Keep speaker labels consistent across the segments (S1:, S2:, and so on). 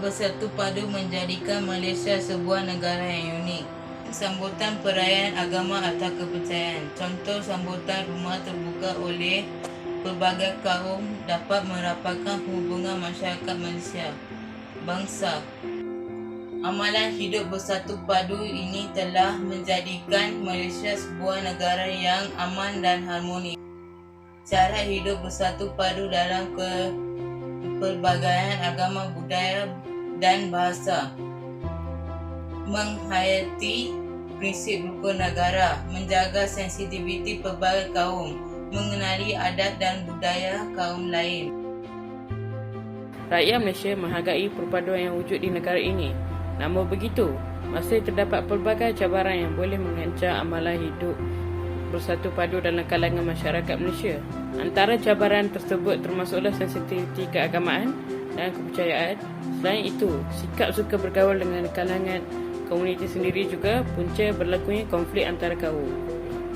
S1: bersatu padu menjadikan Malaysia sebuah negara yang unik. Sambutan perayaan agama atau kepercayaan. Contoh sambutan rumah terbuka oleh pelbagai kaum dapat merapatkan hubungan masyarakat Malaysia. Bangsa. Amalan hidup bersatu padu ini telah menjadikan Malaysia sebuah negara yang aman dan harmoni. Cara hidup bersatu padu dalam kepelbagaian agama, budaya dan bahasa. Menghayati prinsip rukun negara, menjaga sensitiviti pelbagai kaum, mengenali adat dan budaya kaum lain.
S2: Rakyat Malaysia menghargai perpaduan yang wujud di negara ini. Namun begitu, masih terdapat pelbagai cabaran yang boleh mengancam amalan hidup bersatu padu dalam kalangan masyarakat Malaysia. Antara cabaran tersebut termasuklah sensitiviti keagamaan dan kepercayaan. Selain itu, sikap suka bergaul dengan kalangan komuniti sendiri juga punca berlakunya konflik antara kaum.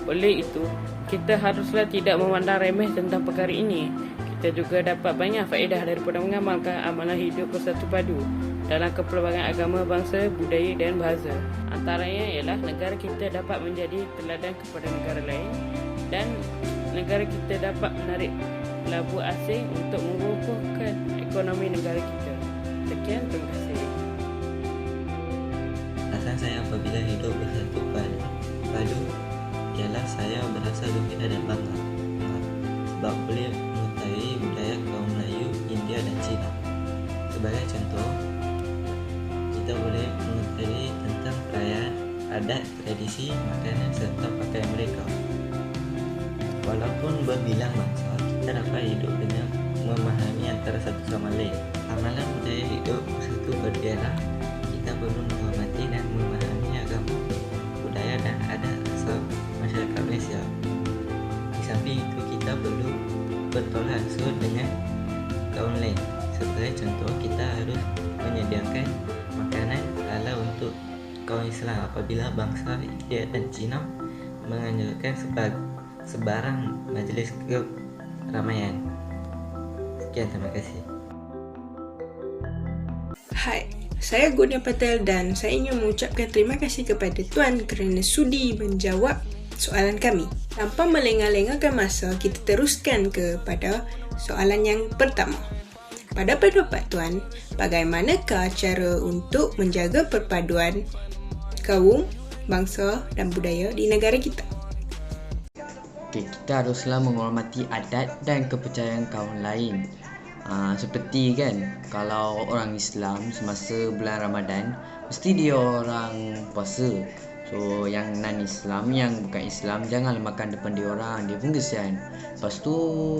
S2: Oleh itu, kita haruslah tidak memandang remeh tentang perkara ini. Kita juga dapat banyak faedah daripada mengamalkan amalan hidup bersatu padu dalam kepelbagaian agama, bangsa, budaya dan bahasa. Antaranya ialah negara kita dapat menjadi teladan kepada negara lain dan negara kita dapat menarik pelabur asing untuk mengukuhkan ekonomi negara kita. Sekian, terima kasih.
S3: Rasa saya apabila hidup bersatu padu ialah saya berasa gembira dan bangga sebab boleh mengetahui budaya kaum Melayu, India dan Cina. Sebagai contoh, kita boleh mengetahui tentang perayaan, adat, tradisi, makanan serta pakaian mereka. Walaupun berbilang bangsa, kita dapat hidup dengan memahami antara satu sama lain. Amalan budaya hidup bersatu padu ialah kita perlu menghormati dan memahami agama, budaya dan adat asal masyarakat Malaysia. Di samping itu, kita perlu bertolak ansur dengan kaum lain. Sebagai contoh, kita harus menyediakan makanan halal untuk kaum Islam apabila bangsa India dan Cina menganjurkan sebarang majlis keramaian. Sekian, terima kasih.
S4: Hai, saya Gunia Patel dan saya ingin mengucapkan terima kasih kepada Tuan kerana sudi menjawab soalan kami. Tanpa melengah-lengahkan masa, kita teruskan kepada soalan yang pertama. Pada pendapat Tuan, bagaimanakah cara untuk menjaga perpaduan kaum, bangsa dan budaya di negara kita?
S5: Kita haruslah menghormati adat dan kepercayaan kaum lain. Seperti kan, kalau orang Islam semasa bulan Ramadan, mesti dia orang puasa. So yang non-Islam, yang bukan Islam, janganlah makan depan dia orang, dia pun kesian. Lepas tu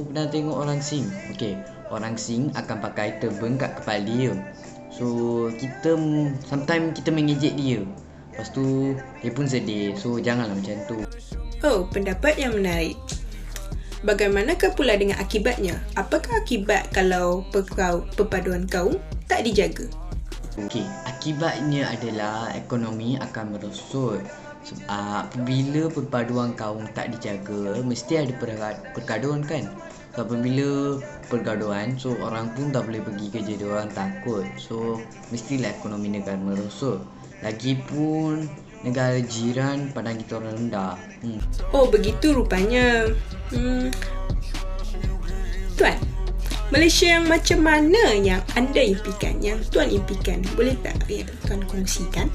S5: pernah tengok orang Sing. Okey, orang Sing akan pakai turban kat kepala dia. So kita sometimes kita mengejek dia. Lepas tu dia pun sedih. So janganlah macam tu.
S4: Oh, pendapat yang menarik. Bagaimanakah pula dengan akibatnya? Apakah akibat kalau perpaduan kaum tak dijaga?
S5: Okey, akibatnya adalah ekonomi akan merosot. Apabila perpaduan kaum tak dijaga, mesti ada pergaduhan kan. So, apabila pergaduhan, so orang pun tak boleh pergi kerja, dia orang takut. So mestilah ekonomi negara merosot. Lagipun negara jiran pandang kita orang rendah.
S4: Oh, begitu rupanya. Tuan, Malaysia yang macam mana yang anda impikan, yang Tuan impikan? Boleh tak Tuan kongsikan?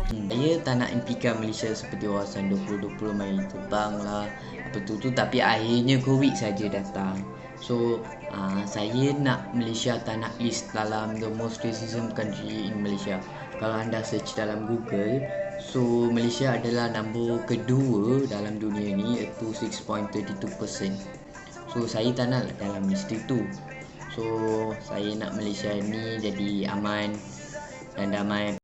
S5: Saya tak nak impikan Malaysia seperti wawasan 2020 main terbang lah apa tu tapi akhirnya COVID saja datang. So saya nak Malaysia tak nak list dalam the most racism country in Malaysia. Kalau anda search dalam Google, so Malaysia adalah nombor kedua dalam dunia ni, iaitu 6.32%. So saya tak nak dalam list itu. So saya nak Malaysia ni jadi aman dan damai